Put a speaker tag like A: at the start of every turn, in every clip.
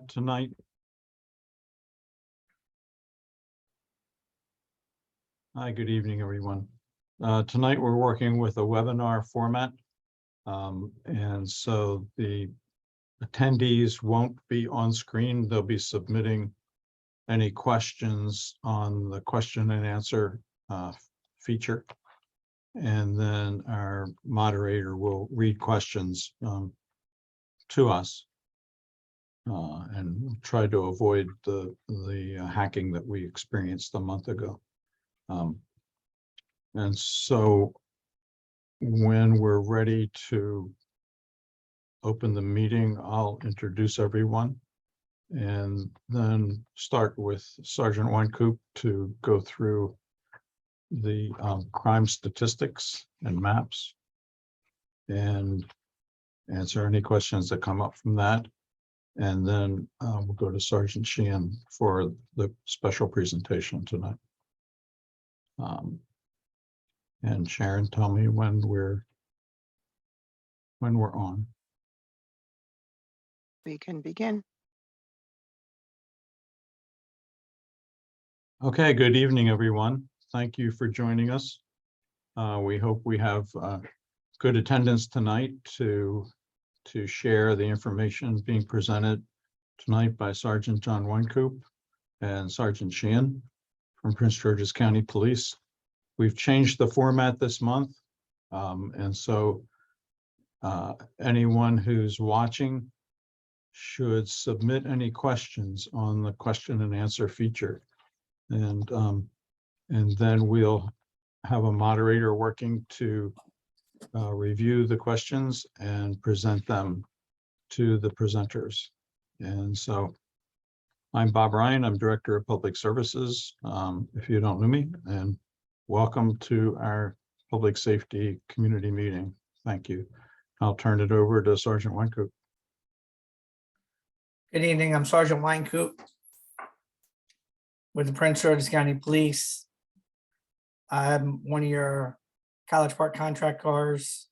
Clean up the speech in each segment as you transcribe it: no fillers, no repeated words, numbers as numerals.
A: tonight. Hi, good evening, everyone. Tonight we're working with a webinar format. And so the attendees won't be on screen. They'll be submitting any questions on the question and answer feature. And then our moderator will read questions to us and try to avoid the hacking that we experienced a month ago. And so when we're ready to open the meeting, I'll introduce everyone and then start with Sergeant Wynkoop to go through the crime statistics and maps and answer any questions that come up from that. And then we'll go to Sergeant Sheehan for the special presentation tonight. And Sharon, tell me when we're on.
B: We can begin.
A: Okay, good evening, everyone. Thank you for joining us. We hope we have good attendance tonight to share the information being presented tonight by Sergeant John Wynkoop and Sergeant Sheehan from Prince George's County Police. We've changed the format this month, and so anyone who's watching should submit any questions on the question and answer feature, and then we'll have a moderator working to review the questions and present them to the presenters. And so I'm Bob Ryan, I'm Director of Public Services, if you don't know me, and welcome to our public safety community meeting. Thank you. I'll turn it over to Sergeant Wynkoop.
C: Good evening, I'm Sergeant Wynkoop with the Prince George's County Police. I'm one of your College Park contract cars.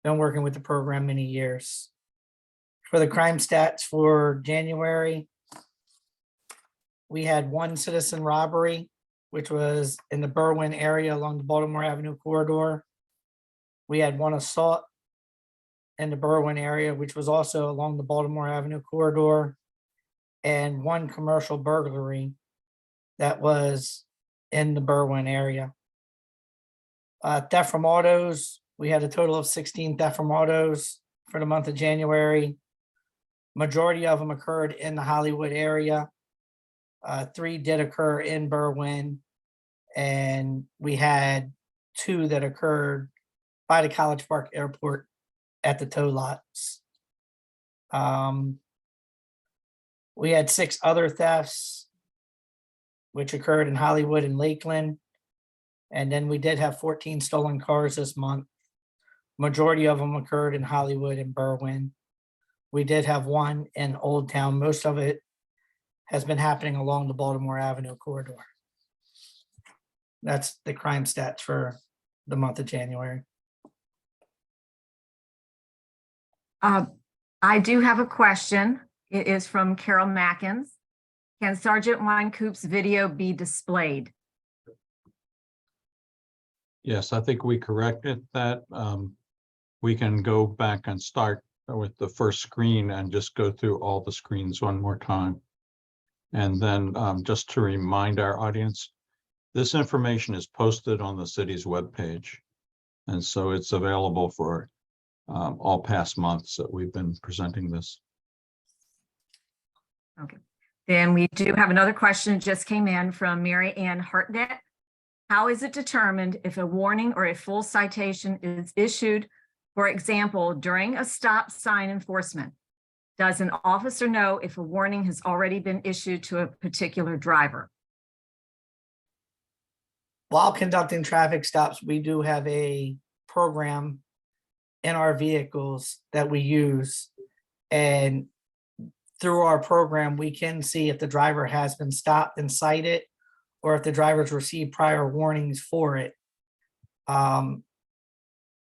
C: Been working with the program many years. For the crime stats for January, we had one citizen robbery, which was in the Berwyn area along the Baltimore Avenue corridor. We had one assault in the Berwyn area, which was also along the Baltimore Avenue corridor, and one commercial burglary that was in the Berwyn area. Theft from autos, we had a total of 16 theft from autos for the month of January. Majority of them occurred in the Hollywood area. 3 did occur in Berwyn, and we had 2 that occurred by the College Park Airport at the tow lots. We had 6 other thefts, which occurred in Hollywood and Lakeland. And then we did have 14 stolen cars this month. Majority of them occurred in Hollywood and Berwyn. We did have 1 in Old Town. Most of it has been happening along the Baltimore Avenue corridor. That's the crime stats for the month of January.
D: I do have a question. It is from Carol Mackins. Can Sergeant Wynkoop's video be displayed?
A: Yes, I think we corrected that. We can go back and start with the first screen and just go through all the screens one more time. And then just to remind our audience, this information is posted on the city's webpage. And so it's available for all past months that we've been presenting this.
D: Okay. Then we do have another question that just came in from Mary Ann Hartnett. How is it determined if a warning or a full citation is issued, for example, during a stop sign enforcement? Does an officer know if a warning has already been issued to a particular driver?
C: While conducting traffic stops, we do have a program in our vehicles that we use. And through our program, we can see if the driver has been stopped and cited, or if the driver's received prior warnings for it.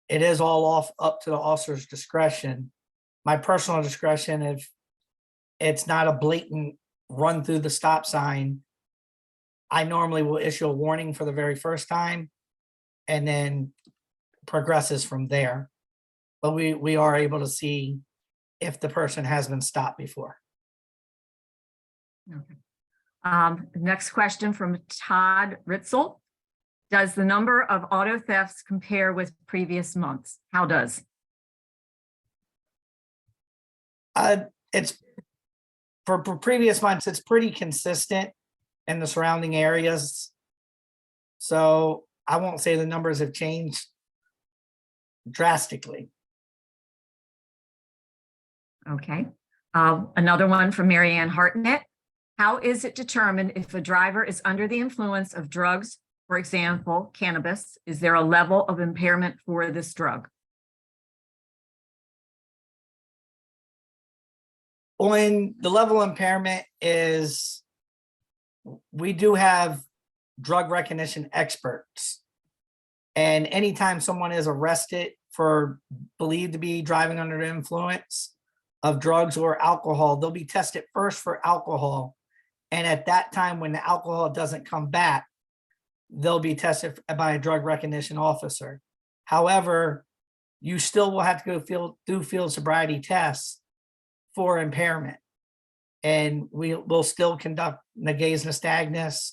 C: It is all up to the officer's discretion. My personal discretion, if it's not a blatant run through the stop sign, I normally will issue a warning for the very first time and then progresses from there. But we are able to see if the person has been stopped before.
D: Okay. Next question from Todd Ritzel. Does the number of auto thefts compare with previous months? How does?
C: It's for previous months, it's pretty consistent in the surrounding areas. So I won't say the numbers have changed drastically.
D: Okay. Another one from Mary Ann Hartnett. How is it determined if a driver is under the influence of drugs, for example, cannabis? Is there a level of impairment for this drug?
C: On the level of impairment is, we do have drug recognition experts. And anytime someone is arrested for believed to be driving under the influence of drugs or alcohol, they'll be tested first for alcohol. And at that time, when the alcohol doesn't come back, they'll be tested by a drug recognition officer. However, you still will have to go do field sobriety tests for impairment. And we will still conduct the gaze nystagmus,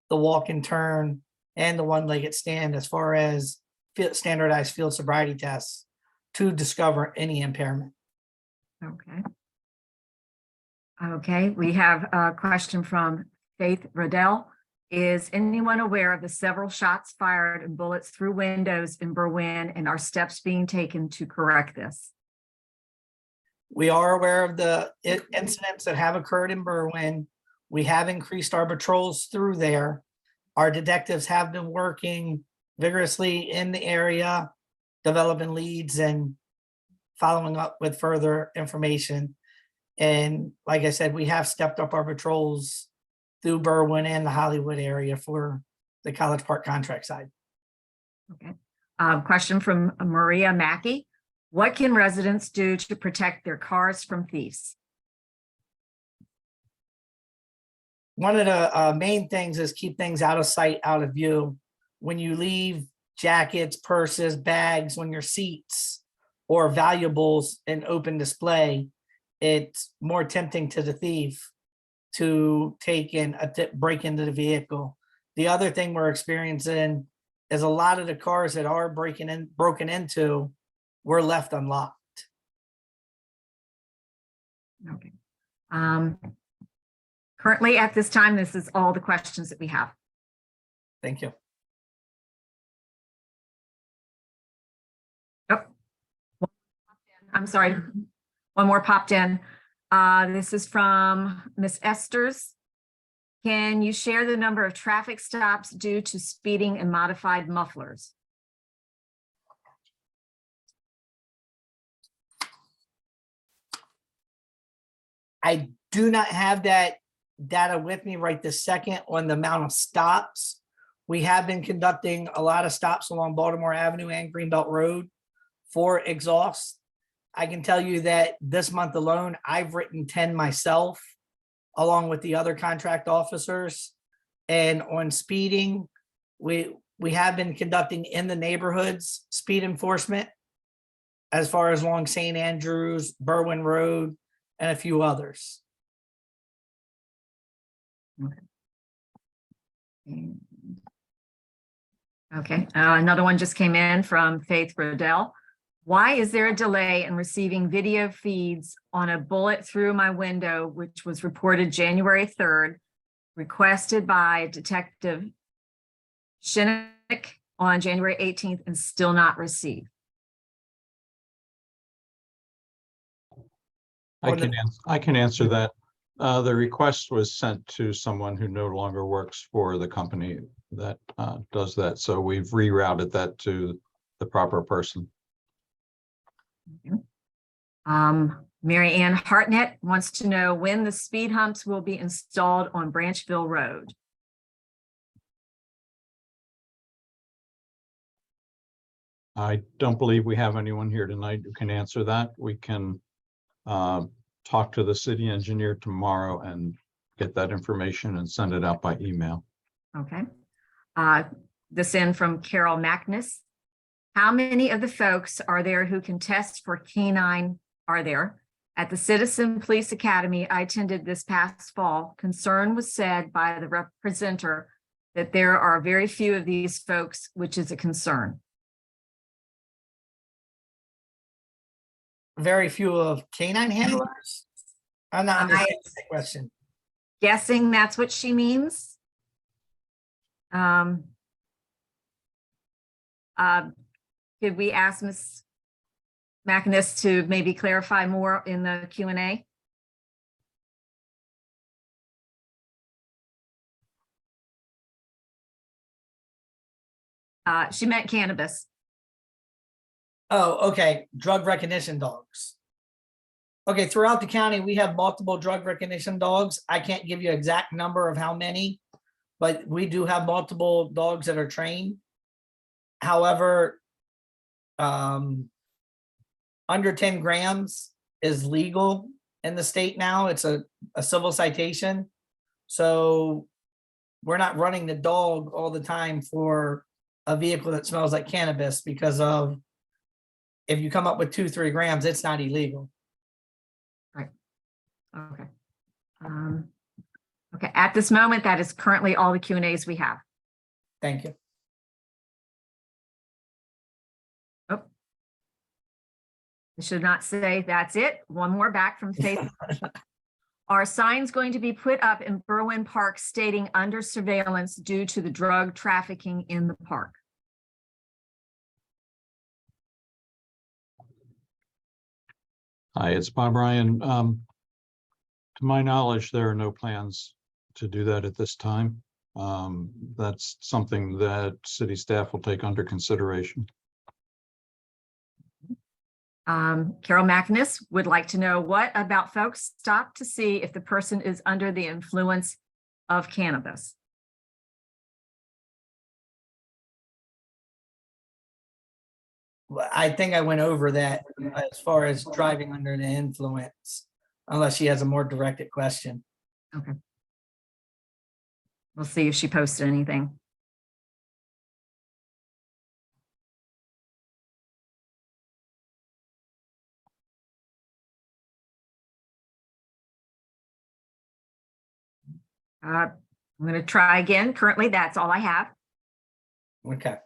C: the walk and turn, and the one-legged stand as far as standardized field sobriety tests to discover any impairment.
D: Okay. Okay, we have a question from Faith Riddell. Is anyone aware of the several shots fired and bullets through windows in Berwyn, and are steps being taken to correct this?
C: We are aware of the incidents that have occurred in Berwyn. We have increased our patrols through there. Our detectives have been working vigorously in the area, developing leads and following up with further information. And like I said, we have stepped up our patrols through Berwyn and the Hollywood area for the College Park contract side.
D: Okay. Question from Maria Mackey. What can residents do to protect their cars from thieves?
C: One of the main things is keep things out of sight, out of view. When you leave jackets, purses, bags on your seats or valuables in open display, it's more tempting to the thief to take in break into the vehicle. The other thing we're experiencing is a lot of the cars that are broken into were left unlocked.
D: Okay. Currently at this time, this is all the questions that we have.
C: Thank you.
D: Oh, I'm sorry. One more popped in. This is from Miss Esters. Can you share the number of traffic stops due to speeding and modified mufflers?
C: I do not have that data with me right this second on the amount of stops. We have been conducting a lot of stops along Baltimore Avenue and Greenbelt Road for exhaust. I can tell you that this month alone, I've written 10 myself, along with the other contract officers. And on speeding, we have been conducting in the neighborhoods speed enforcement as far as along St. Andrews, Berwyn Road, and a few others.
D: Okay, another one just came in from Faith Riddell. Why is there a delay in receiving video feeds on a bullet through my window, which was reported January 3rd, requested by Detective Shinnick on January 18th and still not received?
A: I can answer that. The request was sent to someone who no longer works for the company that does that. So we've rerouted that to the proper person.
D: Mary Ann Hartnett wants to know when the speed humps will be installed on Branchville Road.
A: I don't believe we have anyone here tonight who can answer that. We can talk to the city engineer tomorrow and get that information and send it out by email.
D: Okay. This in from Carol Magnus. How many of the folks are there who can test for canine are there? At the Citizen Police Academy I attended this past fall, concern was said by the representative that there are very few of these folks, which is a concern.
C: Very few of canine handlers? I'm not understanding the question.
D: Guessing that's what she means. Could we ask Ms. Macinus to maybe clarify more in the Q&A? She meant cannabis.
C: Oh, okay, drug recognition dogs. Okay, throughout the county, we have multiple drug recognition dogs. I can't give you an exact number of how many, but we do have multiple dogs that are trained. However, under 10 grams is legal in the state now. It's a civil citation. So we're not running the dog all the time for a vehicle that smells like cannabis because of, if you come up with 2-3 grams, it's not illegal.
D: Okay. Okay, at this moment, that is currently all the Q&As we have.
C: Thank you.
D: Oh. I should not say that's it. One more back from Faith. Are signs going to be put up in Berwyn Park stating under surveillance due to the drug trafficking in the park?
A: Hi, it's Bob Ryan. To my knowledge, there are no plans to do that at this time. That's something that city staff will take under consideration.
D: Carol Macinus would like to know, what about folks stop to see if the person is under the influence of cannabis?
C: I think I went over that as far as driving under the influence, unless she has a more directed question.
D: Okay. We'll see if she posted anything. I'm going to try again. Currently, that's all I have.
C: Okay.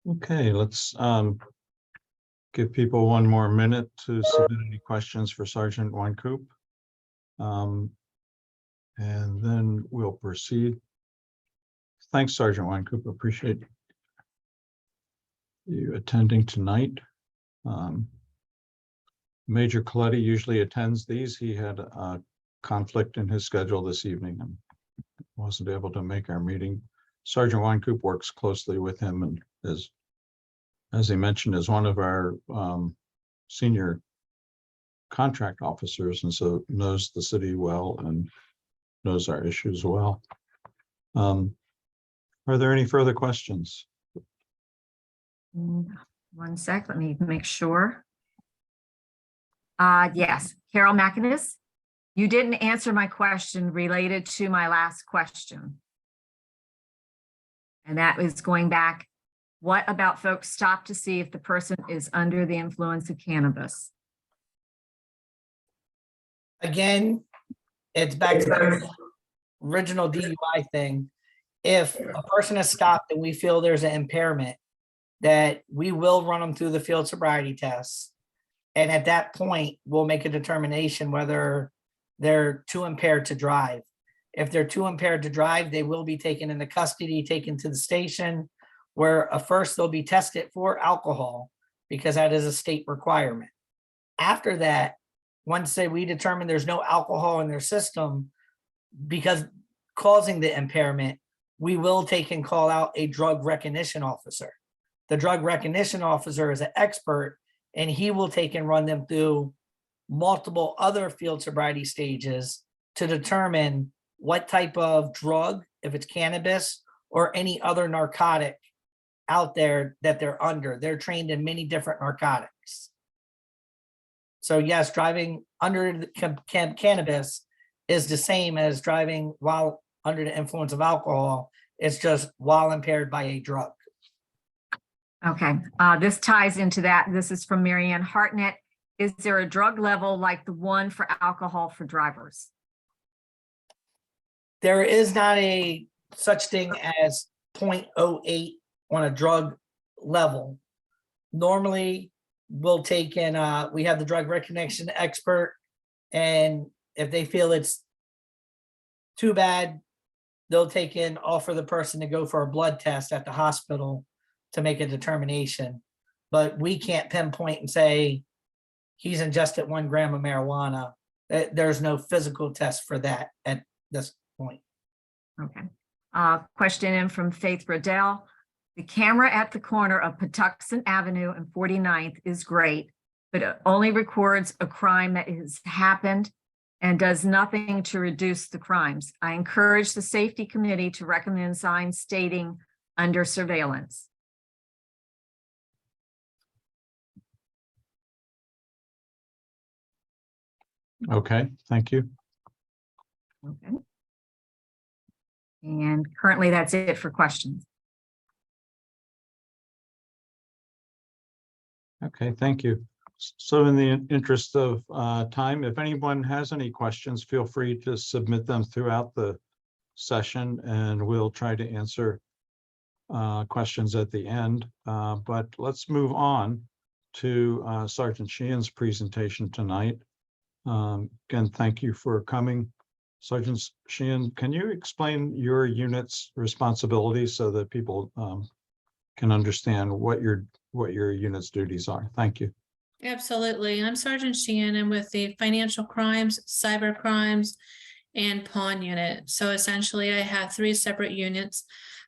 A: Okay, let's give people one more minute to submit any questions for Sergeant Wynkoop. And then we'll proceed. Thanks, Sergeant Wynkoop. Appreciate you attending tonight. Major Coletti usually attends these. He had a conflict in his schedule this evening and wasn't able to make our meeting. Sergeant Wynkoop works closely with him and as he mentioned, is one of our senior contract officers, and so knows the city well and knows our issues well. Are there any further questions?
D: One sec, let me make sure. Yes, Carol Macinus, you didn't answer my question related to my last question. And that is going back, what about folks stop to see if the person is under the influence of cannabis?
C: Again, it's back to the original DUI thing. If a person is stopped and we feel there's an impairment, that we will run them through the field sobriety tests. And at that point, we'll make a determination whether they're too impaired to drive. If they're too impaired to drive, they will be taken into custody, taken to the station, where first they'll be tested for alcohol because that is a state requirement. After that, once we determine there's no alcohol in their system because causing the impairment, we will take and call out a drug recognition officer. The drug recognition officer is an expert and he will take and run them through multiple other field sobriety stages to determine what type of drug, if it's cannabis or any other narcotic out there that they're under. They're trained in many different narcotics. So yes, driving under the cannabis is the same as driving while under the influence of alcohol. It's just while impaired by a drug.
D: Okay, this ties into that. This is from Marianne Hartnett. Is there a drug level like the one for alcohol for drivers?
C: There is not a such thing as 0.08 on a drug level. Normally, we'll take in, we have the drug recognition expert, and if they feel it's too bad, they'll offer the person to go for a blood test at the hospital to make a determination. But we can't pinpoint and say he's ingested 1 gram of marijuana. There's no physical test for that at this point.
D: Okay. Question in from Faith Riddell. The camera at the corner of Patuxent Avenue and 49th is great, but it only records a crime that has happened and does nothing to reduce the crimes. I encourage the safety committee to recommend signs stating under surveillance.
A: Okay, thank you.
D: Okay. And currently that's it for questions.
A: Okay, thank you. So in the interest of time, if anyone has any questions, feel free to submit them throughout the session and we'll try to answer questions at the end. But let's move on to Sergeant Sheehan's presentation tonight. Again, thank you for coming. Sergeant Sheehan, can you explain your unit's responsibilities so that people can understand what your unit's duties are? Thank you.
B: Absolutely. I'm Sergeant Sheehan. I'm with the Financial Crimes, Cyber Crimes, and Pawn Unit. So essentially, I have 3 separate units.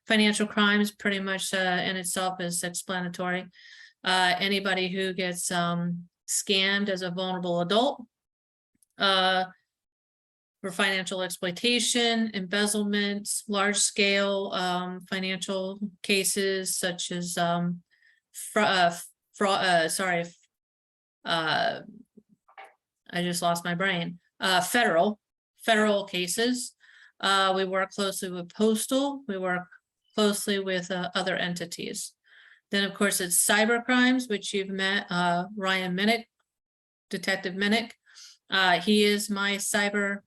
B: Financial Crimes pretty much in itself is explanatory. Anybody who gets scammed as a vulnerable adult, for financial exploitation, embezzlement, large scale financial cases such as I just lost my brain. Federal cases. We work closely with postal. We work closely with other entities. Then, of course, it's cyber crimes, which you've met, Ryan Minnick, Detective Minnick. He is my cyber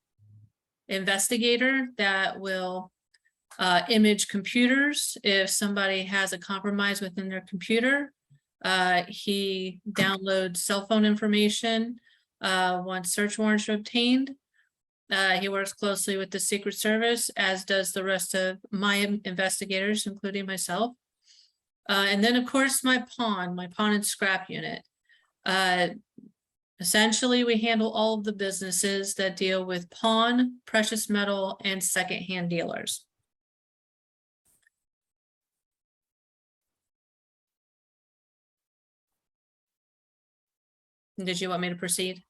B: investigator that will image computers. If somebody has a compromise within their computer, he downloads cell phone information once search warrants are obtained. He works closely with the Secret Service, as does the rest of my investigators, including myself. And then, of course, my pawn and scrap unit. Essentially, we handle all of the businesses that deal with pawn, precious metal, and secondhand dealers. Did you want me to proceed?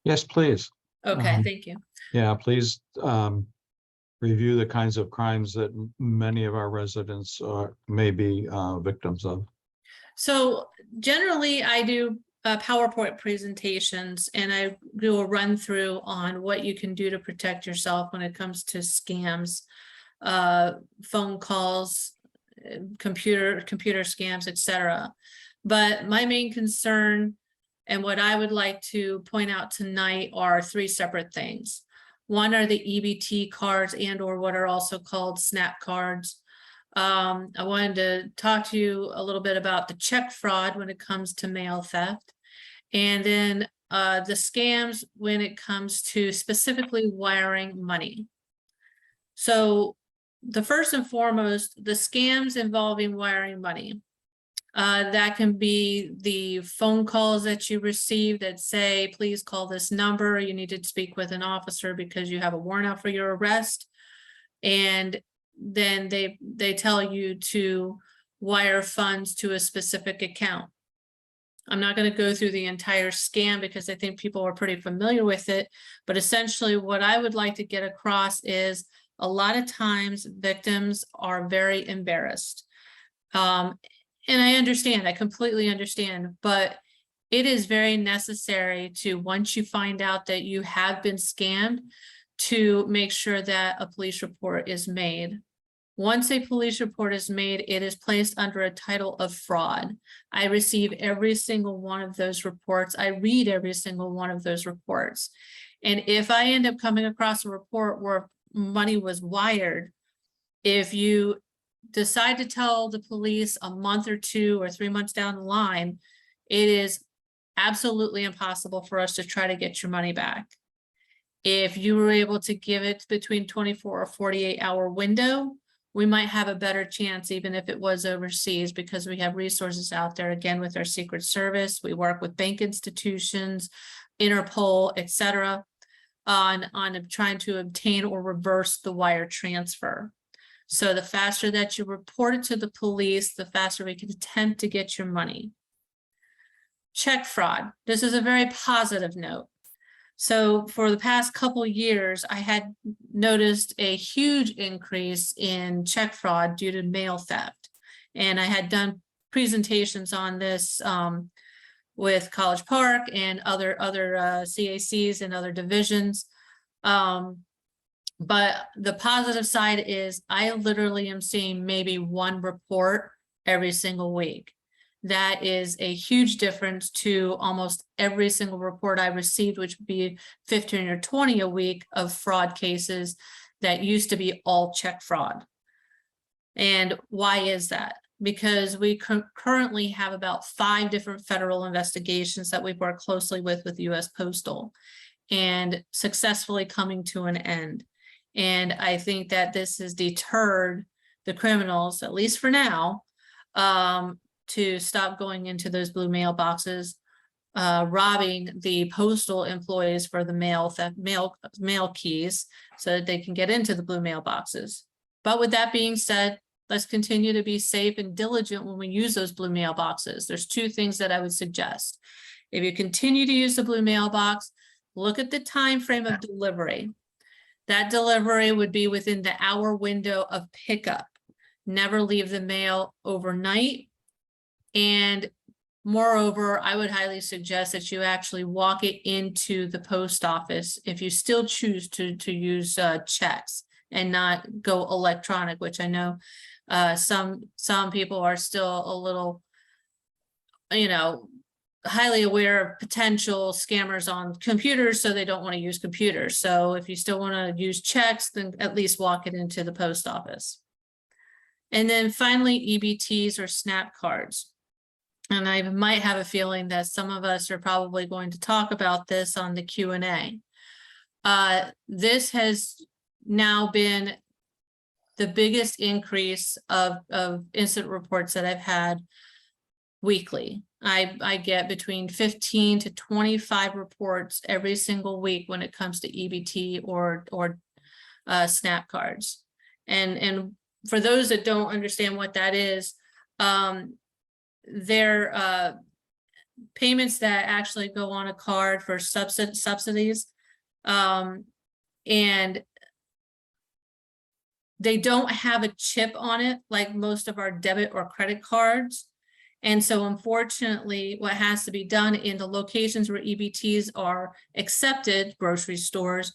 A: Yes, please.
B: Okay, thank you.
A: Yeah, please review the kinds of crimes that many of our residents may be victims of.
B: So generally, I do PowerPoint presentations, and I do a run through on what you can do to protect yourself when it comes to scams, phone calls, computer scams, etc. But my main concern and what I would like to point out tonight are 3 separate things. One are the EBT cards and or what are also called SNAP cards. I wanted to talk to you a little bit about the check fraud when it comes to mail theft. And then the scams when it comes to specifically wiring money. So the first and foremost, the scams involving wiring money. That can be the phone calls that you receive that say, please call this number. You need to speak with an officer because you have a warrant out for your arrest. And then they tell you to wire funds to a specific account. I'm not going to go through the entire scam because I think people are pretty familiar with it. But essentially what I would like to get across is A lot of times victims are very embarrassed. And I understand, I completely understand, but it is very necessary to, once you find out that you have been scammed, to make sure that a police report is made. Once a police report is made, it is placed under a title of fraud. I receive every single one of those reports. I read every single one of those reports. And if I end up coming across a report where money was wired, if you decide to tell the police a month or 2 or 3 months down the line, it is absolutely impossible for us to try to get your money back. If you were able to give it between 24 or 48-hour window, we might have a better chance, even if it was overseas, because we have resources out there, again, with our Secret Service. We work with bank institutions, Interpol, etc., on trying to obtain or reverse the wire transfer. So the faster that you report it to the police, the faster we can attempt to get your money. Check fraud. This is a very positive note. So for the past couple years, I had noticed a huge increase in check fraud due to mail theft. And I had done presentations on this with College Park and other CACs and other divisions. But the positive side is I literally am seeing maybe 1 report every single week. That is a huge difference to almost every single report I received, which would be 15 or 20 a week of fraud cases that used to be all check fraud. And why is that? Because we currently have about 5 different federal investigations that we've worked closely with US Postal, and successfully coming to an end. And I think that this has deterred the criminals, at least for now, to stop going into those blue mailboxes, robbing the postal employees for the mail keys so that they can get into the blue mailboxes. But with that being said, let's continue to be safe and diligent when we use those blue mailboxes. There's 2 things that I would suggest. If you continue to use the blue mailbox, look at the time frame of delivery. That delivery would be within the hour window of pickup. Never leave the mail overnight. And moreover, I would highly suggest that you actually walk it into the post office if you still choose to use checks and not go electronic, which I know some people are still a little, highly aware of potential scammers on computers, so they don't want to use computers. So if you still want to use checks, then at least walk it into the post office. And then finally, EBTs or SNAP cards. And I might have a feeling that some of us are probably going to talk about this on the Q&A. This has now been the biggest increase of incident reports that I've had weekly. I get between 15 to 25 reports every single week when it comes to EBT or SNAP cards. And for those that don't understand what that is, they're payments that actually go on a card for subsidies, and they don't have a chip on it like most of our debit or credit cards. And so unfortunately, what has to be done in the locations where EBTs are accepted, grocery stores,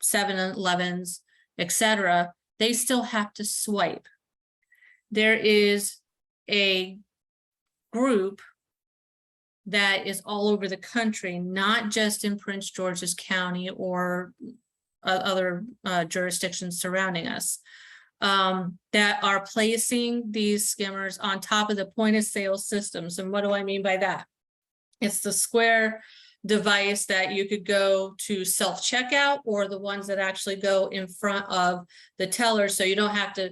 B: 7-Elevens, etc., they still have to swipe. There is a group that is all over the country, not just in Prince George's County or other jurisdictions surrounding us, that are placing these skimmers on top of the point of sale systems. And what do I mean by that? It's the square device that you could go to self-checkout, or the ones that actually go in front of the teller, so you don't have to,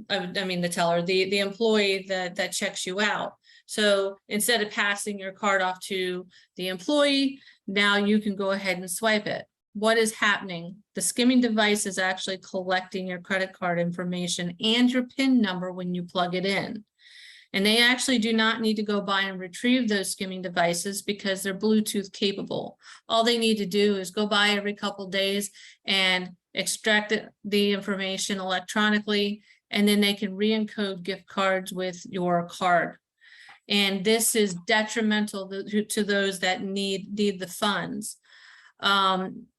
B: the teller, the employee that checks you out. So instead of passing your card off to the employee, now you can go ahead and swipe it. What is happening? The skimming device is actually collecting your credit card information and your PIN number when you plug it in. And they actually do not need to go by and retrieve those skimming devices because they're Bluetooth capable. All they need to do is go by every couple days and extract the information electronically, and then they can re-encode gift cards with your card. And this is detrimental to those that need the funds.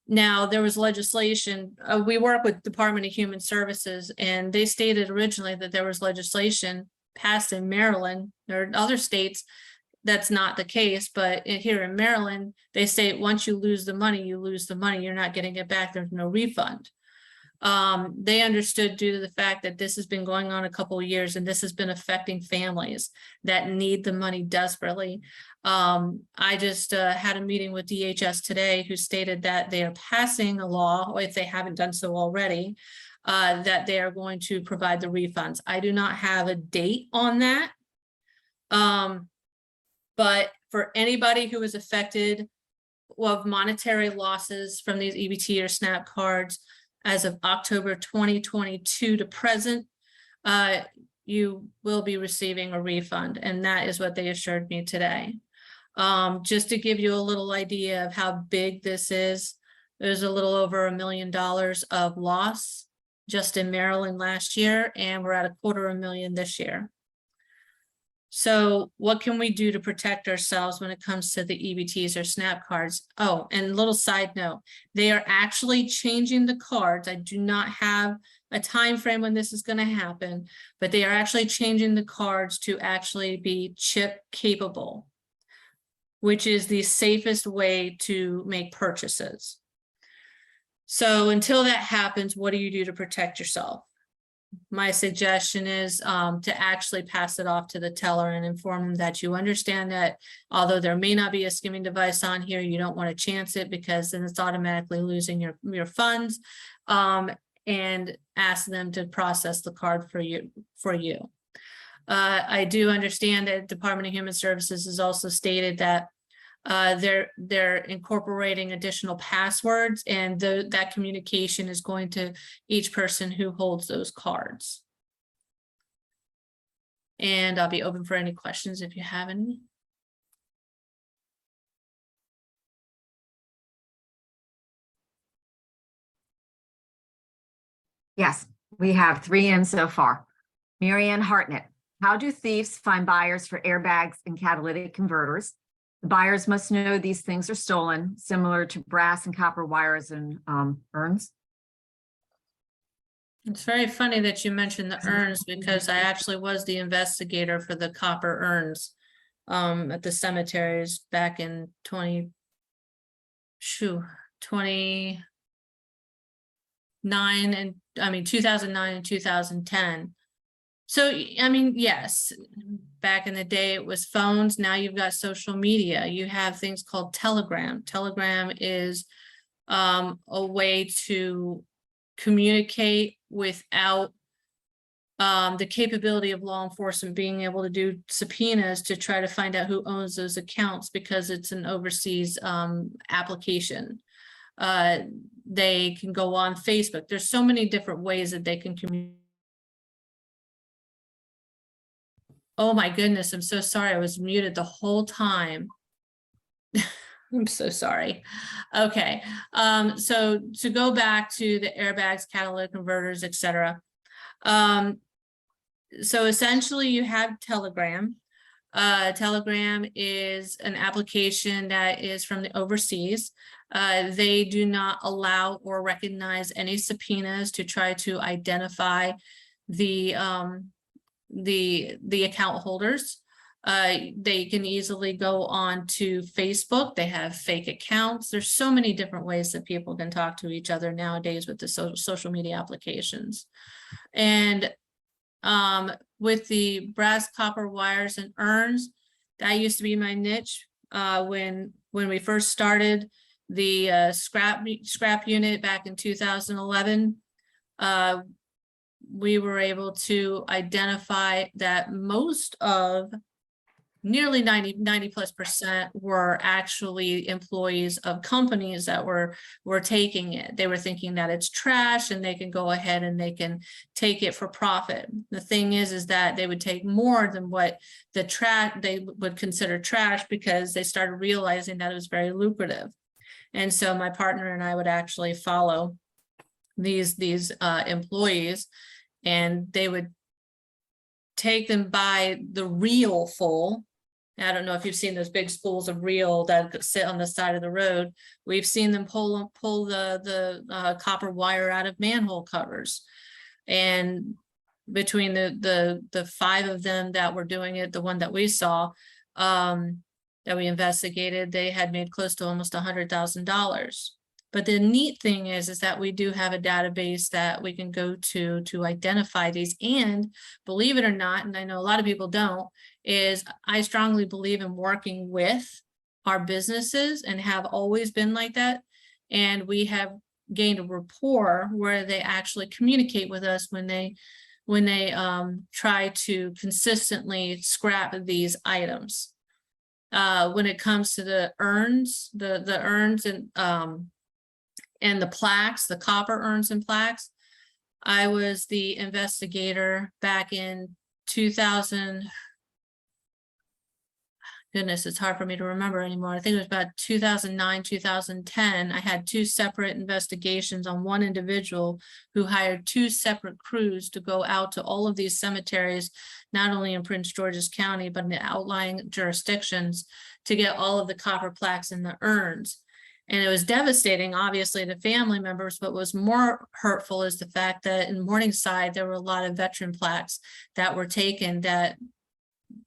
B: Now, there was legislation, we work with Department of Human Services, and they stated originally that there was legislation passed in Maryland. There are other states that's not the case, but here in Maryland, they say once you lose the money, you lose the money. You're not getting it back. There's no refund. They understood due to the fact that this has been going on a couple of years, and this has been affecting families that need the money desperately. I just had a meeting with DHS today, who stated that they are passing a law, or if they haven't done so already, that they are going to provide the refunds. I do not have a date on that. But for anybody who is affected of monetary losses from these EBT or SNAP cards, as of October 2022 to present, you will be receiving a refund, and that is what they assured me today. Just to give you a little idea of how big this is, there's a little over $1 million of loss just in Maryland last year, and we're at $250,000 this year. So what can we do to protect ourselves when it comes to the EBTs or SNAP cards? Oh, and a little side note, they are actually changing the cards. I do not have a time frame when this is going to happen, but they are actually changing the cards to actually be chip capable, which is the safest way to make purchases. So until that happens, what do you do to protect yourself? My suggestion is to actually pass it off to the teller and inform them that you understand that although there may not be a skimming device on here, you don't want to chance it, because then it's automatically losing your funds, and ask them to process the card for you. I do understand that Department of Human Services has also stated that they're incorporating additional passwords, and that communication is going to each person who holds those cards. And I'll be open for any questions if you have any.
D: Yes, we have 3 in so far. Mary Ann Hartnett, how do thieves find buyers for airbags and catalytic converters? The buyers must know these things are stolen, similar to brass and copper wires and urns.
B: It's very funny that you mentioned the urns, because I actually was the investigator for the copper urns at the cemeteries back in 2009 and 2009 and 2010. So, I mean, yes, back in the day it was phones. Now you've got social media. You have things called Telegram. Telegram is a way to communicate without the capability of law enforcement being able to do subpoenas to try to find out who owns those accounts, because it's an overseas application. They can go on Facebook. There's so many different ways that they can communicate. Oh my goodness, I'm so sorry. I was muted the whole time. I'm so sorry. Okay, so to go back to the airbags, catalytic converters, etc. So essentially you have Telegram. Telegram is an application that is from the overseas. They do not allow or recognize any subpoenas to try to identify the account holders. They can easily go on to Facebook. They have fake accounts. There's so many different ways that people can talk to each other nowadays with the social media applications. And with the brass, copper wires and urns, that used to be my niche. When we first started the scrap unit back in 2011, we were able to identify that most of nearly 90+% were actually employees of companies that were taking it. They were thinking that it's trash and they can go ahead and they can take it for profit. The thing is that they would take more than what the trash they would consider trash, because they started realizing that it was very lucrative. And so my partner and I would actually follow these employees, and they would take them by the reel full. I don't know if you've seen those big spools of reel that sit on the side of the road. We've seen them pull the copper wire out of manhole covers. And between the 5 of them that were doing it, the one that we saw, that we investigated, they had made close to almost $100,000. But the neat thing is that we do have a database that we can go to identify these. And believe it or not, and I know a lot of people don't, is I strongly believe in working with our businesses and have always been like that. And we have gained a rapport where they actually communicate with us when they try to consistently scrap these items. When it comes to the urns, the urns and the plaques, the copper urns and plaques, I was the investigator back in 2000. Goodness, it's hard for me to remember anymore. I think it was about 2009, 2010. I had 2 separate investigations on one individual who hired 2 separate crews to go out to all of these cemeteries, not only in Prince George's County, but in the outlying jurisdictions, to get all of the copper plaques in the urns. And it was devastating, obviously, to family members, but what was more hurtful is the fact that in Morningside, there were a lot of veteran plaques that were taken that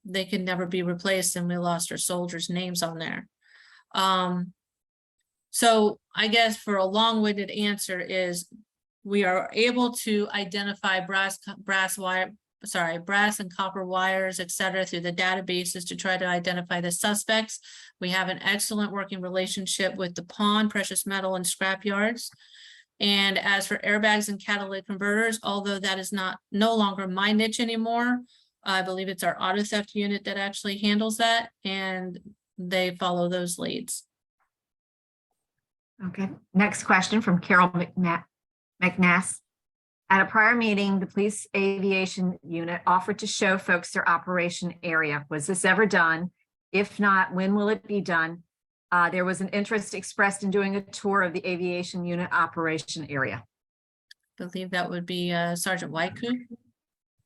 B: they could never be replaced, and we lost our soldiers' names on there. So I guess for a long-winded answer is we are able to identify brass and copper wires, et cetera, through the databases to try to identify the suspects. We have an excellent working relationship with the pawn, precious metal, and scrap yards. And as for airbags and catalytic converters, although that is no longer my niche anymore, I believe it's our auto theft unit that actually handles that, and they follow those leads.
D: Okay, next question from Carol McNass. At a prior meeting, the police aviation unit offered to show folks their operation area. Was this ever done? If not, when will it be done? There was an interest expressed in doing a tour of the aviation unit operation area.
B: I believe that would be Sergeant Whitecoop.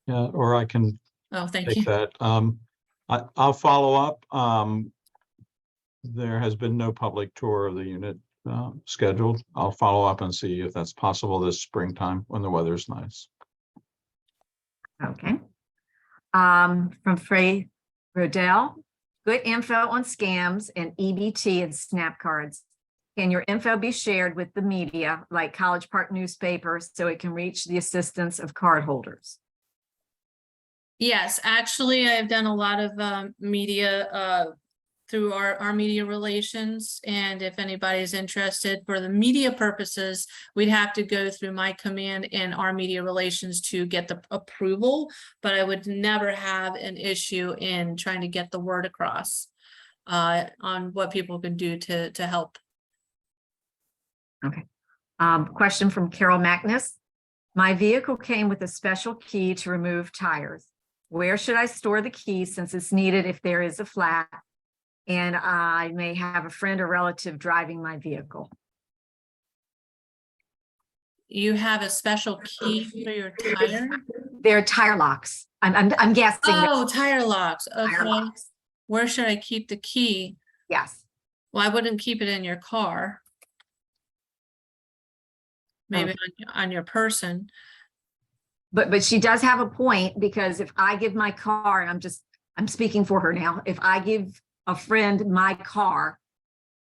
A: Yeah, or I can
B: Oh, thank
A: take
B: you.
A: that. I'll follow up. There has been no public tour of the unit scheduled. I'll follow up and see if that's possible this springtime when the weather's nice.
D: Okay. From Frey Rodell, good info on scams and EBT and SNAP cards. Can your info be shared with the media, like College Park newspaper, so it can reach the assistance of cardholders?
B: Yes, actually, I've done a lot of media through our media relations. And if anybody's interested for the media purposes, we'd have to go through my command and our media relations to get the approval. But I would never have an issue in trying to get the word across on what people can do to help.
D: Okay. Question from Carol Magnus. My vehicle came with a special key to remove tires. Where should I store the key since it's needed if there is a flat and I may have a friend or relative driving my vehicle?
B: You have a special key for your tire?
D: They're tire locks. I'm guessing.
B: Oh, tire locks.
D: Tire
B: Okay.
D: locks.
B: Where should I keep the key?
D: Yes.
B: Well, I wouldn't keep it in your car. Maybe on your person.
D: But she does have a point, because if I give my car, and I'm speaking for her now, if I give a friend my car,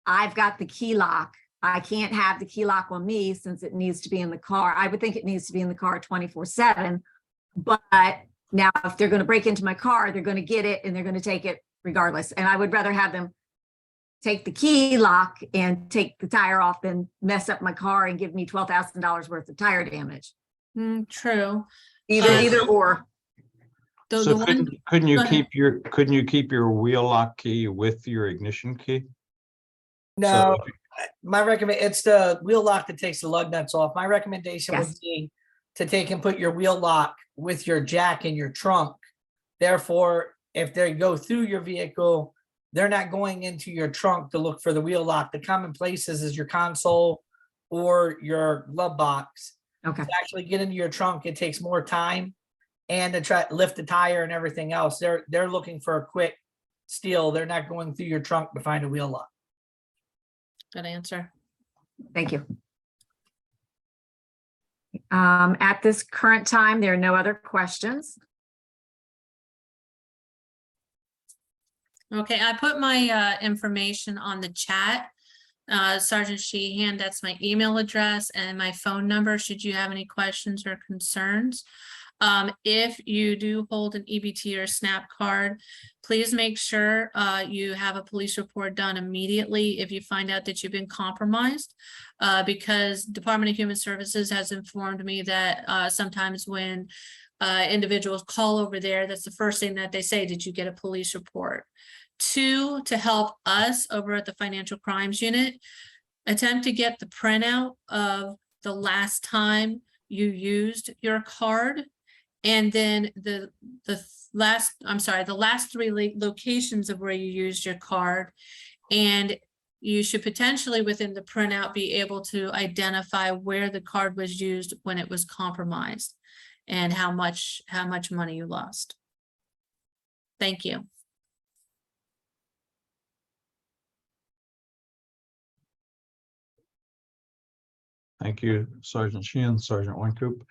D: I've got the key lock. I can't have the key lock on me since it needs to be in the car. I would think it needs to be in the car 24/7. But now if they're going to break into my car, they're going to get it and they're going to take it regardless. And I would rather have them take the key lock and take the tire off than mess up my car and give me $12,000 worth of tire damage.
B: True.
D: Either or.
B: The
A: So
B: one,
A: couldn't you
B: go ahead.
A: keep your wheel lock key with your ignition key?
C: No,
A: So
C: it's the wheel lock that takes the lug nuts off. My recommendation would
D: Yes.
C: be to take and put your wheel lock with your jack in your trunk. Therefore, if they go through your vehicle, they're not going into your trunk to look for the wheel lock. The common places is your console or your glove box.
D: Okay,
C: To actually get into your trunk, it takes more time. And to try to lift the tire and everything else, they're looking for a quick steal. They're not going through your trunk to find a wheel lock.
B: Good answer.
D: thank you. At this current time, there are no other questions.
B: Okay, I put my information on the chat. Sergeant Sheehan, that's my email address and my phone number, should you have any questions or concerns. If you do hold an EBT or SNAP card, please make sure you have a police report done immediately if you find out that you've been compromised. Because Department of Human Services has informed me that sometimes when individuals call over there, that's the first thing that they say, did you get a police report? 2, to help us over at the Financial Crimes Unit, attempt to get the printout of the last time you used your card. And then the last 3 locations of where you used your card. And you should potentially within the printout be able to identify where the card was used when it was compromised and how much money you lost. Thank you.
A: Thank you, Sergeant Sheehan, Sergeant Wynkoop.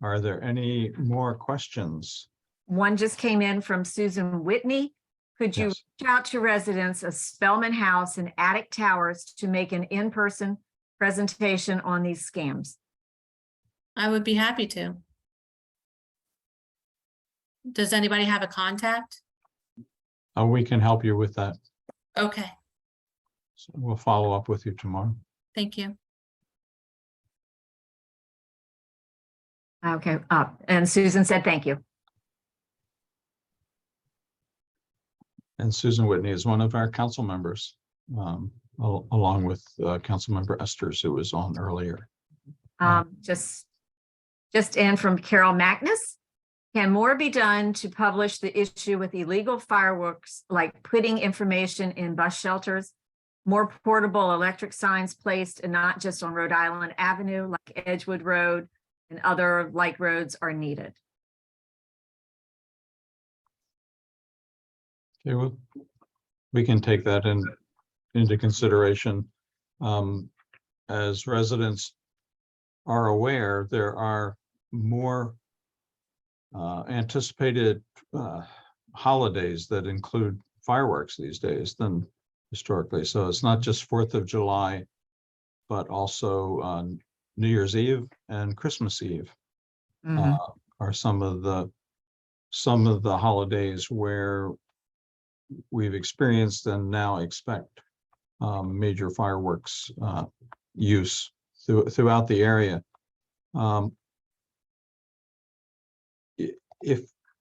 A: Are there any more questions?
D: One just came in from Susan Whitney. Could you
A: Yes.
D: reach out to residents of Spellman House and Attic Towers to make an in-person presentation on these scams?
B: I would be happy to. Does anybody have a contact?
A: We can help you with that.
B: Okay,
A: So we'll follow up with you tomorrow.
B: thank you.
D: Okay, and Susan said, thank you.
A: And Susan Whitney is one of our council members, along with Councilmember Esters, who was on earlier.
D: Just in from Carol Magnus. Can more be done to publish the issue with illegal fireworks, like putting information in bus shelters, more portable electric signs placed and not just on Rhode Island Avenue, like Edgewood Road and other like roads are needed?
A: Okay, well, we can take that into consideration. As residents are aware, there are more anticipated holidays that include fireworks these days than historically. So it's not just 4th of July, but also on New Year's Eve and Christmas Eve are some of the holidays where we've experienced and now expect major fireworks use throughout the area.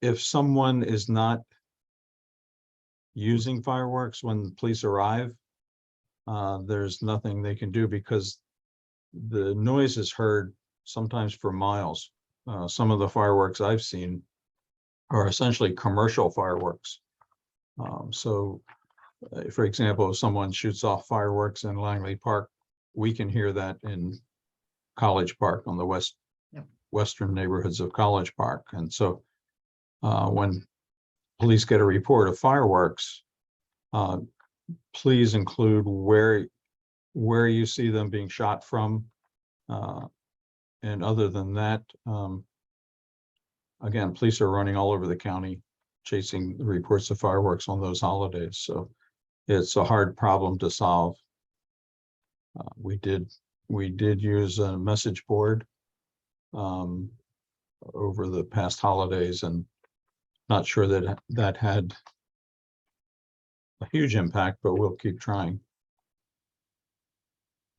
A: If someone is not using fireworks when the police arrive, there's nothing they can do because the noise is heard sometimes for miles. Some of the fireworks I've seen are essentially commercial fireworks. So, for example, if someone shoots off fireworks in Langley Park, we can hear that in College Park on the western neighborhoods of College Park. And so when police get a report of fireworks, please include where you see them being shot from. And other than that, again, police are running all over the county chasing the reports of fireworks on those holidays. So it's a hard problem to solve. We did use a message board over the past holidays, and not sure that had a huge impact, but we'll keep trying.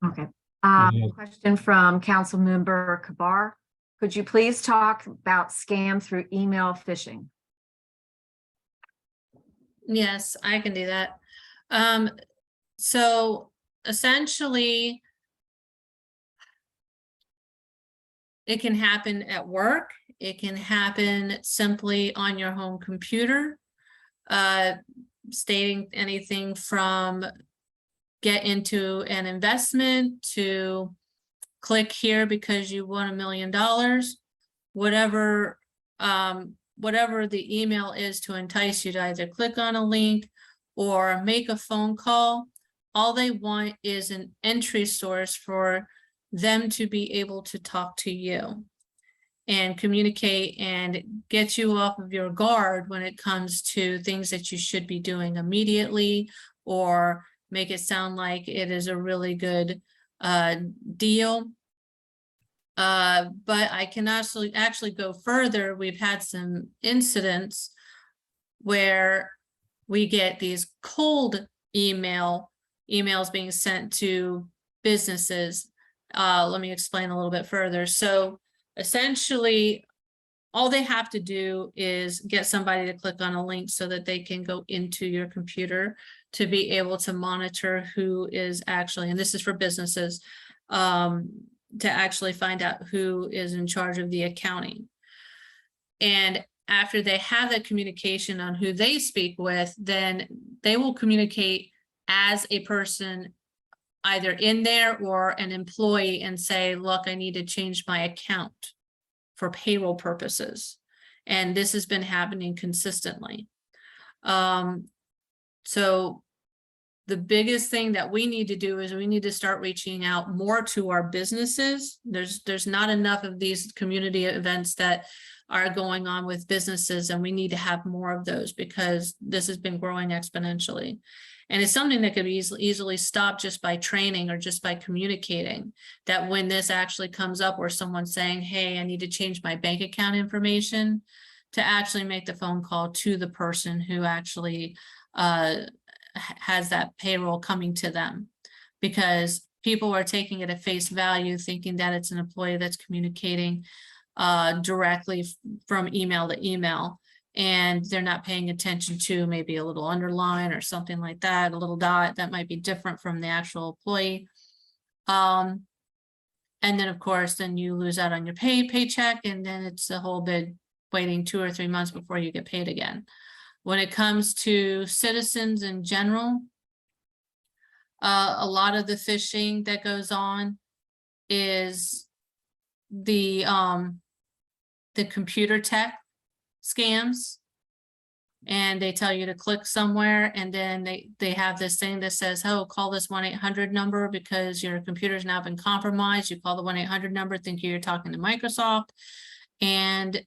D: Okay.
A: Yeah.
D: Question from Councilmember Kabar. Could you please talk about scam through email phishing?
B: Yes, I can do that. So essentially, it can happen at work. It can happen simply on your home computer, stating anything from get into an investment to click here because you won $1 million. Whatever, whatever the email is to entice you to either click on a link or make a phone call. All they want is an entry source for them to be able to talk to you and communicate and get you off of your guard when it comes to things that you should be doing immediately, or make it sound like it is a really good deal. But I can actually go further. We've had some incidents where we get these cold emails being sent to businesses. Let me explain a little bit further. So essentially, all they have to do is get somebody to click on a link so that they can go into your computer to be able to monitor who is actually, and this is for businesses, to actually find out who is in charge of the accounting. And after they have that communication on who they speak with, then they will communicate as a person either in there or an employee and say, look, I need to change my account for payroll purposes. And this has been happening consistently. So the biggest thing that we need to do is we need to start reaching out more to our businesses. There's not enough of these community events that are going on with businesses, and we need to have more of those because this has been growing exponentially. And it's something that could be easily stopped just by training or just by communicating, that when this actually comes up where someone's saying, hey, I need to change my bank account information, to actually make the phone call to the person who actually has that payroll coming to them, because people are taking it at face value, thinking that it's an employee that's communicating directly from email to email. And they're not paying attention to maybe a little underline or something like that, a little dot that might be different from the actual employee. And then of course, then you lose out on your paycheck, and then it's a whole big waiting 2 or 3 months before you get paid again. When it comes to citizens in general, a lot of the phishing that goes on is the computer tech scams, and they tell you to click somewhere, and then they have this thing that says, oh, call this 1-800 number because your computer's now been compromised. You call the 1-800 number thinking you're talking to Microsoft, and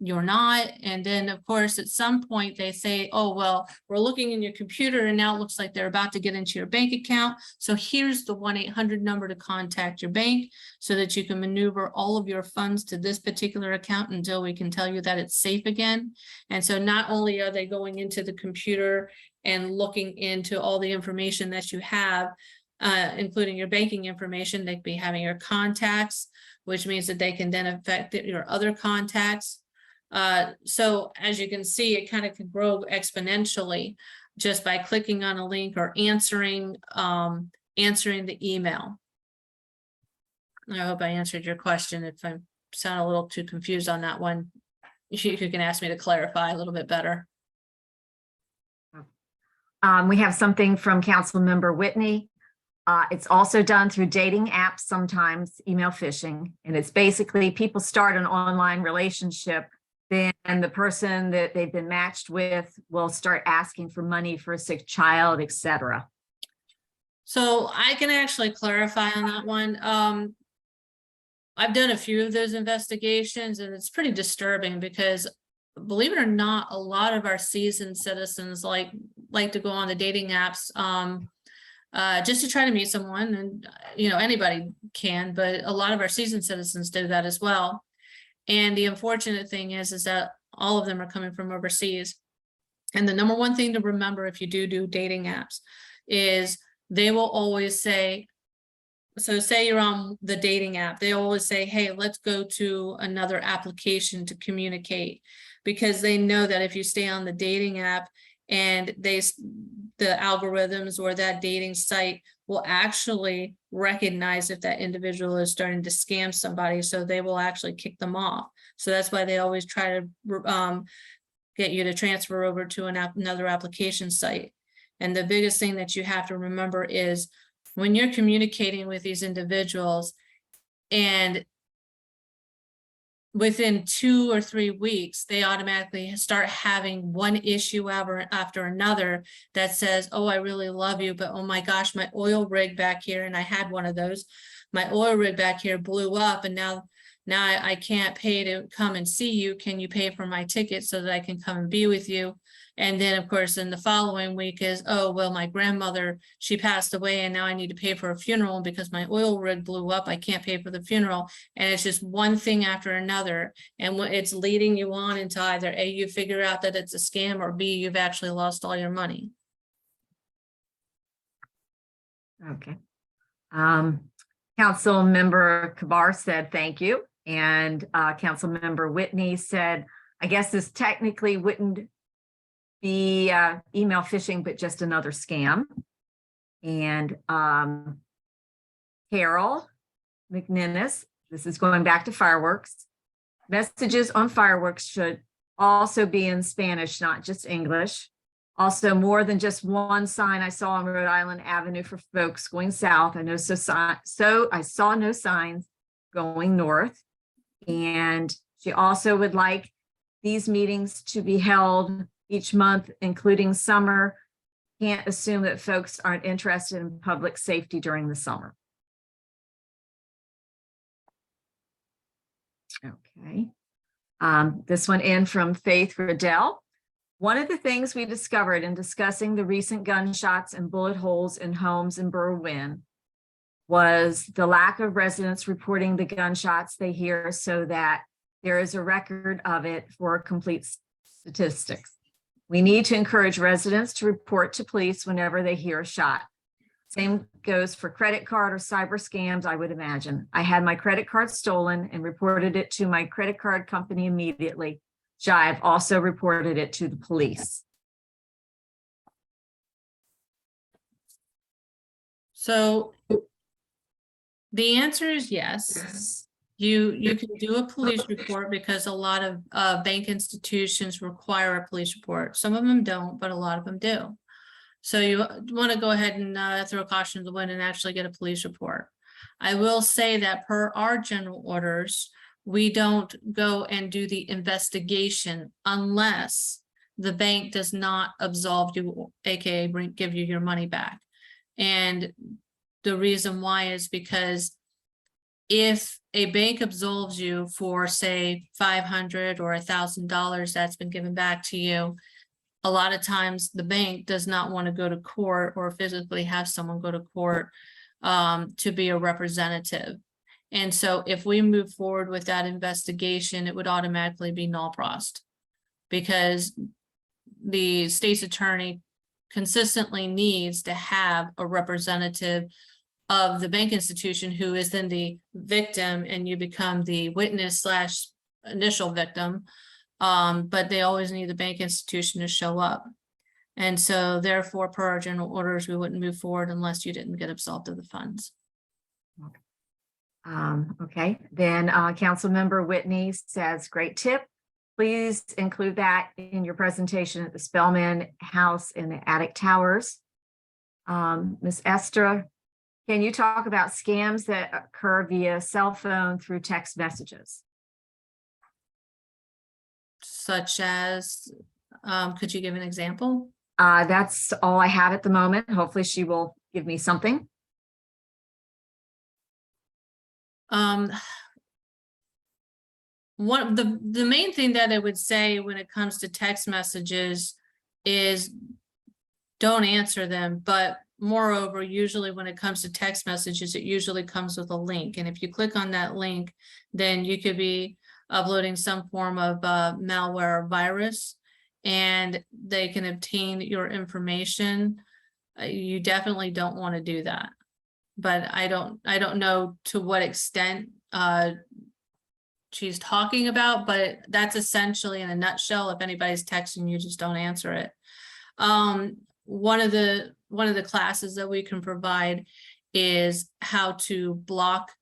B: you're not. And then of course, at some point they say, oh, well, we're looking in your computer and now it looks like they're about to get into your bank account. So here's the 1-800 number to contact your bank so that you can maneuver all of your funds to this particular account until we can tell you that it's safe again. And so not only are they going into the computer and looking into all the information that you have, including your banking information, they could be having your contacts, which means that they can then affect your other contacts. So as you can see, it kind of can grow exponentially just by clicking on a link or answering the email. I hope I answered your question. If I sound a little too confused on that one, you can ask me to clarify a little bit better.
D: We have something from Councilmember Whitney. It's also done through dating apps, sometimes email phishing, and it's basically people start an online relationship. Then the person that they've been matched with will start asking for money for a sick child, etc.
B: So I can actually clarify on that one. I've done a few of those investigations, and it's pretty disturbing because, believe it or not, a lot of our seasoned citizens like to go on the dating apps just to try to meet someone, and anybody can, but a lot of our seasoned citizens do that as well. And the unfortunate thing is that all of them are coming from overseas. And the number one thing to remember if you do dating apps is they will always say, so say you're on the dating app, they always say, hey, let's go to another application to communicate, because they know that if you stay on the dating app and the algorithms or that dating site will actually recognize if that individual is starting to scam somebody, so they will actually kick them off. So that's why they always try to get you to transfer over to another application site. And the biggest thing that you have to remember is when you're communicating with these individuals, And within 2 or 3 weeks, they automatically start having one issue after another that says, oh, I really love you, but oh my gosh, my oil rig back here, and I had one of those, my oil rig back here blew up, and now I can't pay to come and see you. Can you pay for my ticket so that I can come and be with you? And then, of course, in the following week is, oh, well, my grandmother, she passed away, and now I need to pay for a funeral because my oil rig blew up. I can't pay for the funeral. And it's just one thing after another. And it's leading you on into either A, you figure out that it's a scam, or B, you've actually lost all your money.
D: Okay. Council Member Kabar said, thank you. And Council Member Whitney said, I guess this technically wouldn't be email phishing, but just another scam. And Carol McNinnis, this is going back to fireworks. Messages on fireworks should also be in Spanish, not just English. Also, more than just one sign I saw on Rhode Island Avenue for folks going south. I know so I saw no signs going north. And she also would like these meetings to be held each month, including summer. Can't assume that folks aren't interested in public safety during the summer. Okay. This one in from Faith Riddell. One of the things we discovered in discussing the recent gunshots and bullet holes in homes in Berwyn was the lack of residents reporting the gunshots they hear so that there is a record of it for complete statistics. We need to encourage residents to report to police whenever they hear a shot. Same goes for credit card or cyber scams, I would imagine. I had my credit card stolen and reported it to my credit card company immediately. Jive also reported it to the police.
B: So the answer is yes. You can do a police report because a lot of bank institutions require a police report. Some of them don't, but a lot of them do. So you want to go ahead and throw caution to the wind and actually get a police report. I will say that per our general orders, we don't go and do the investigation unless the bank does not absolve you, aka give you your money back. And the reason why is because if a bank absolves you for, say, $500 or $1,000 that's been given back to you, a lot of times the bank does not want to go to court or physically have someone go to court to be a representative. And so if we move forward with that investigation, it would automatically be null prost, because the state's attorney consistently needs to have a representative of the bank institution who is then the victim, and you become the witness / initial victim. But they always need the bank institution to show up. And so therefore, per our general orders, we wouldn't move forward unless you didn't get absolved of the funds.
D: Okay, then Councilmember Whitney says, great tip. Please include that in your presentation at the Spellman House in the Attic Towers. Ms. Esther, can you talk about scams that occur via cell phone through text messages?
B: Such as, could you give an example?
D: That's all I have at the moment. Hopefully she will give me something.
B: The main thing that I would say when it comes to text messages is don't answer them. But moreover, usually when it comes to text messages, it usually comes with a link. And if you click on that link, then you could be uploading some form of malware or virus, and they can obtain your information. You definitely don't want to do that. But I don't know to what extent she's talking about, but that's essentially in a nutshell. If anybody's texting you, just don't answer it. One of the classes that we can provide is how to block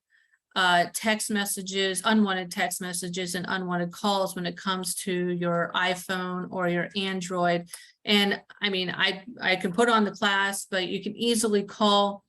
B: text messages, unwanted text messages, and unwanted calls when it comes to your iPhone or your Android. And I mean, I can put on the class, but you can easily call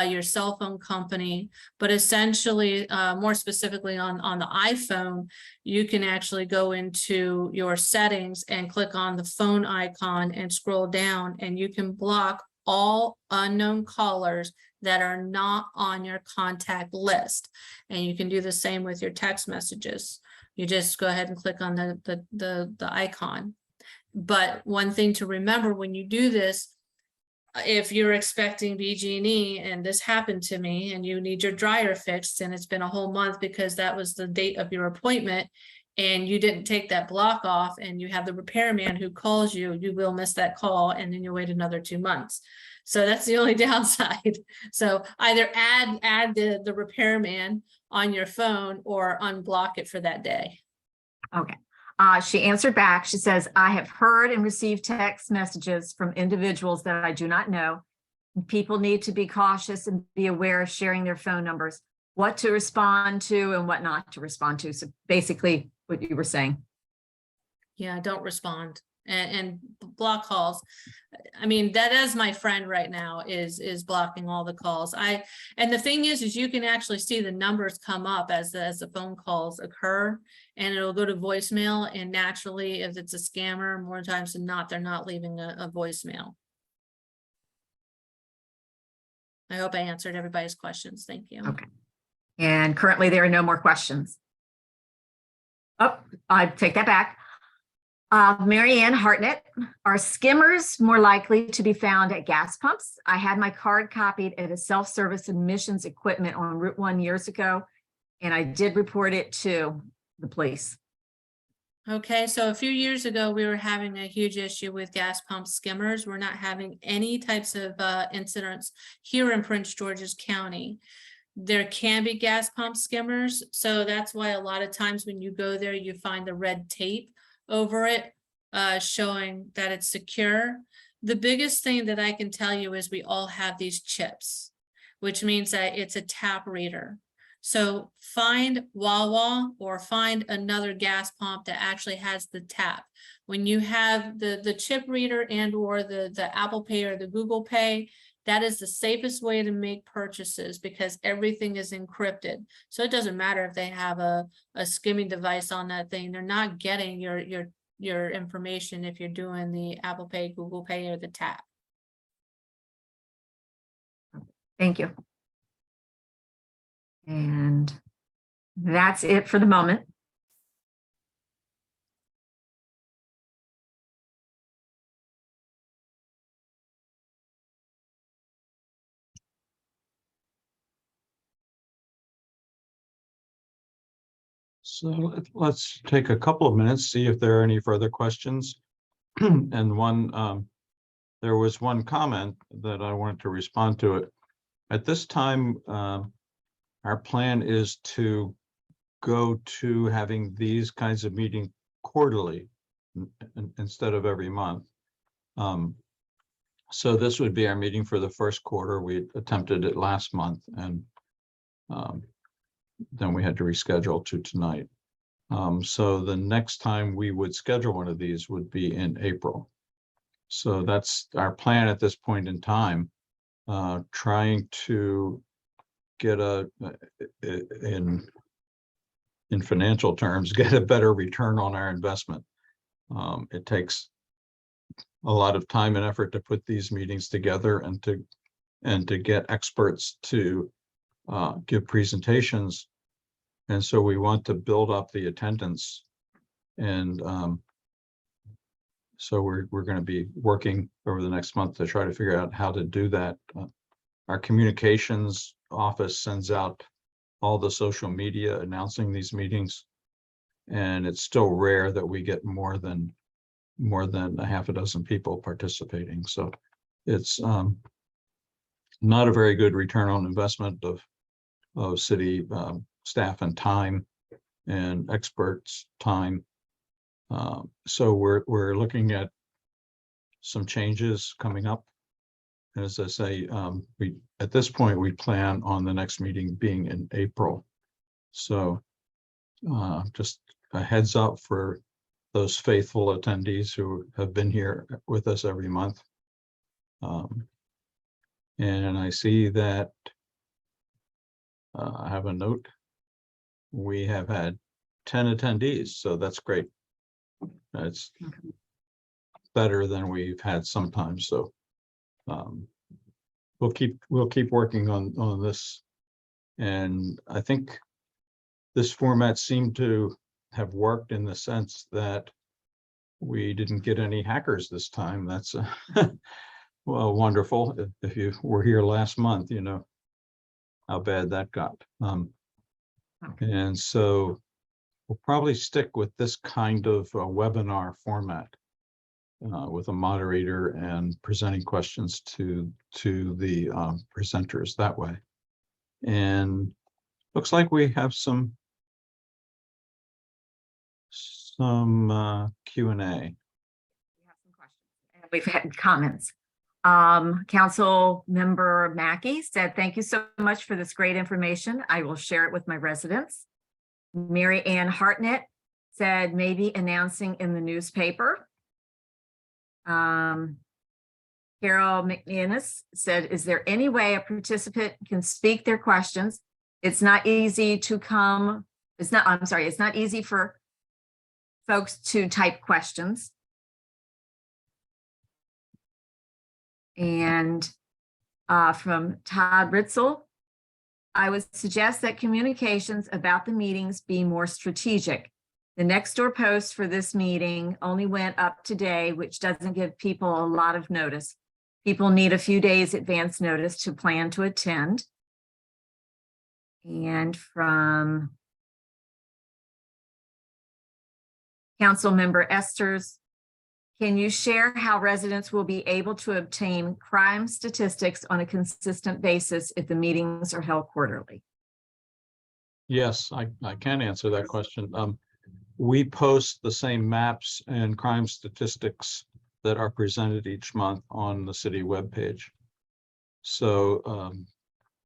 B: your cell phone company, but essentially, more specifically on the iPhone, you can actually go into your settings and click on the phone icon and scroll down, and you can block all unknown callers that are not on your contact list. And you can do the same with your text messages. You just go ahead and click on the icon. But one thing to remember when you do this, if you're expecting BG&E and this happened to me and you need your dryer fixed and it's been a whole month because that was the date of your appointment and you didn't take that block off and you have the repairman who calls you, you will miss that call and then you wait another 2 months. So that's the only downside. So either add the repairman on your phone or unblock it for that day.
D: Okay. She answered back. She says, I have heard and received text messages from individuals that I do not know. People need to be cautious and be aware of sharing their phone numbers, what to respond to and what not to respond to. So basically what you were saying.
B: Yeah, don't respond and block calls. I mean, that is my friend right now is blocking all the calls. And the thing is you can actually see the numbers come up as the phone calls occur, and it'll go to voicemail. And naturally, if it's a scammer, more times than not, they're not leaving a voicemail. I hope I answered everybody's questions. Thank you.
D: Okay. And currently there are no more questions. Oh, I take that back. Mary Ann Hartnett, are skimmers more likely to be found at gas pumps? I had my card copied at a self-service admissions equipment on Route 1 years ago, and I did report it to the police.
B: Okay, so a few years ago, we were having a huge issue with gas pump skimmers. We're not having any types of incidents here in Prince George's County. There can be gas pump skimmers, so that's why a lot of times when you go there, you find the red tape over it, showing that it's secure. The biggest thing that I can tell you is we all have these chips, which means that it's a tap reader. So find Wawa or find another gas pump that actually has the tap. When you have the chip reader and or the Apple Pay or the Google Pay, that is the safest way to make purchases because everything is encrypted. So it doesn't matter if they have a skimming device on that thing. They're not getting your information if you're doing the Apple Pay, Google Pay, or the tap.
D: Thank you. And that's it for the moment.
A: So let's take a couple of minutes, see if there are any further questions. And there was one comment that I wanted to respond to it. At this time, our plan is to go to having these kinds of meetings quarterly instead of every month. So this would be our meeting for the first quarter. We attempted it last month and then we had to reschedule to tonight. So the next time we would schedule one of these would be in April. So that's our plan at this point in time, trying to get in financial terms, get a better return on our investment. It takes a lot of time and effort to put these meetings together and to get experts to give presentations. And so we want to build up the attendance. And so we're going to be working over the next month to try to figure out how to do that. Our communications office sends out all the social media announcing these meetings. And it's still rare that we get more than a half a dozen people participating. So it's not a very good return on investment of city staff and time and experts' time. So we're looking at some changes coming up. And as I say, at this point, we plan on the next meeting being in April. So just a heads up for those faithful attendees who have been here with us every month. And I see that I have a note. We have had 10 attendees, so that's great. It's
D: Okay.
A: better than we've had sometimes, so we'll keep working on this. And I think this format seemed to have worked in the sense that we didn't get any hackers this time. That's well, wonderful. If you were here last month, you know how bad that got.
D: Okay.
A: And so we'll probably stick with this kind of webinar format with a moderator and presenting questions to the presenters that way. And looks like we have some Q&A.
D: We have some questions, and we've had comments. Council member Mackey said, "Thank you so much for this great information. I will share it with my residents." Mary Ann Hartnett said, "Maybe announcing in the newspaper." Carol McManus said, "Is there any way a participant can speak their questions? It's not easy to come, it's not easy for folks to type questions." And from Todd Ritzel, "I would suggest that communications about the meetings be more strategic. The Nextdoor post for this meeting only went up today, which doesn't give people a lot of notice. People need a few days advance notice to plan to attend." And from Council Member Esters, "Can you share how residents will be able to obtain crime statistics on a consistent basis if the meetings are held quarterly?"
A: Yes, I can answer that question. We post the same maps and crime statistics that are presented each month on the city webpage. So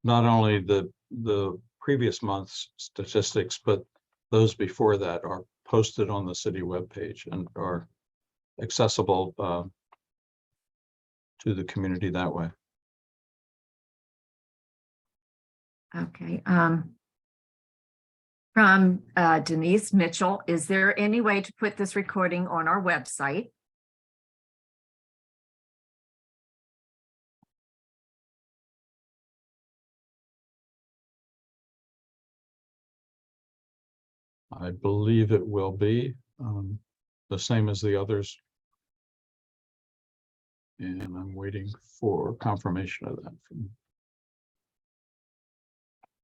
A: not only the previous month's statistics, but those before that are posted on the city webpage and are accessible to the community that way.
D: Okay. From Denise Mitchell, "Is there any way to put this recording on our website?"
A: I believe it will be the same as the others. And I'm waiting for confirmation of that.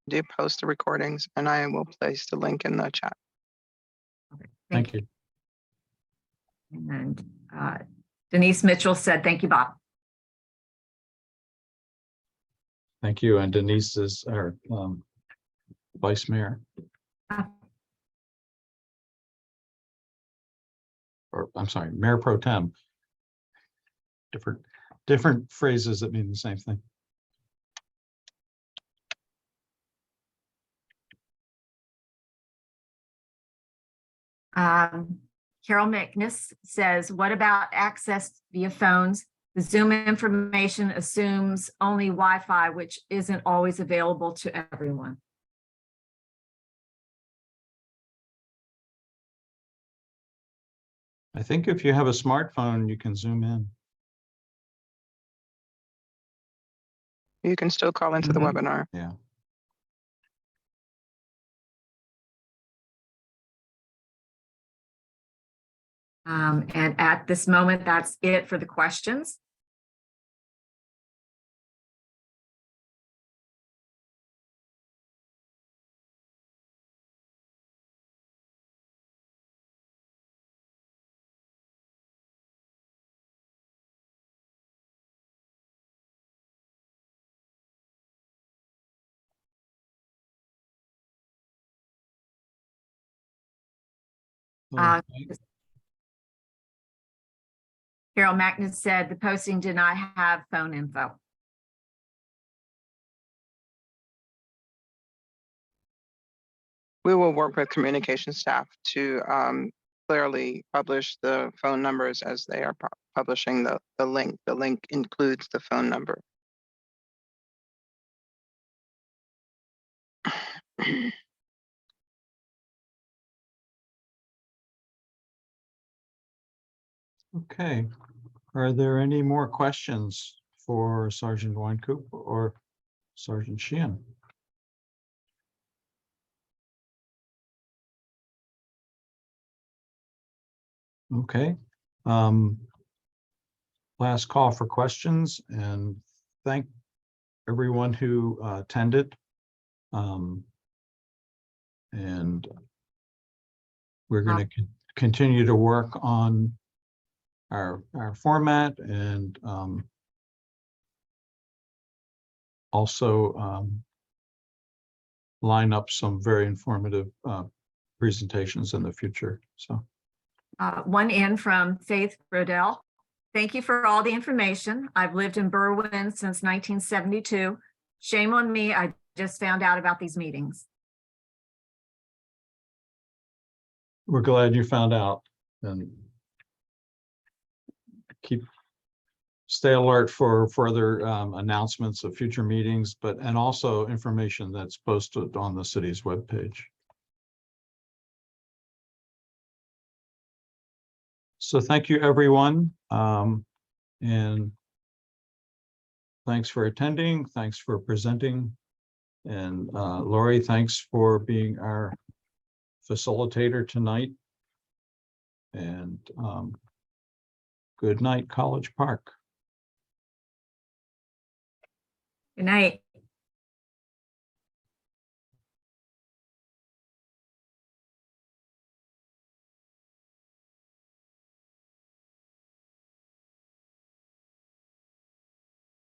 E: Do post the recordings and I will place the link in the chat.
D: Okay,
A: Thank you.
D: And Denise Mitchell said, "Thank you, Bob."
A: Thank you. And Denise is our vice mayor. Or I'm sorry, Mayor Pro Tem. Different phrases that mean the same thing.
D: Carol McNiss says, "What about access via phones? The Zoom information assumes only Wi-Fi, which isn't always available to everyone."
A: I think if you have a smartphone, you can zoom in.
E: You can still call into the webinar.
A: Yeah.
D: And at this moment, that's it for the questions. Uh,
A: Okay.
D: Carol Magnus said the posting did not have phone info.
E: We will work with communication staff to clearly publish the phone numbers as they are publishing the link. The link includes the phone number.
A: Okay, are there any more questions for Sergeant Weincoop or Sergeant Sheehan? Okay. Last call for questions, and thank everyone who attended. And we're going to continue to work on our format and also line up some very informative presentations in the future. So
D: One in from Faith Brodell. Thank you for all the information. I've lived in Berwyn since 1972. Shame on me, I just found out about these meetings.
A: we're glad you found out, and stay alert for further announcements of future meetings, and also information that's posted on the city's webpage. So thank you, everyone. And thanks for attending. Thanks for presenting. And Lori, thanks for being our facilitator tonight. And good night, College Park.
D: Good night.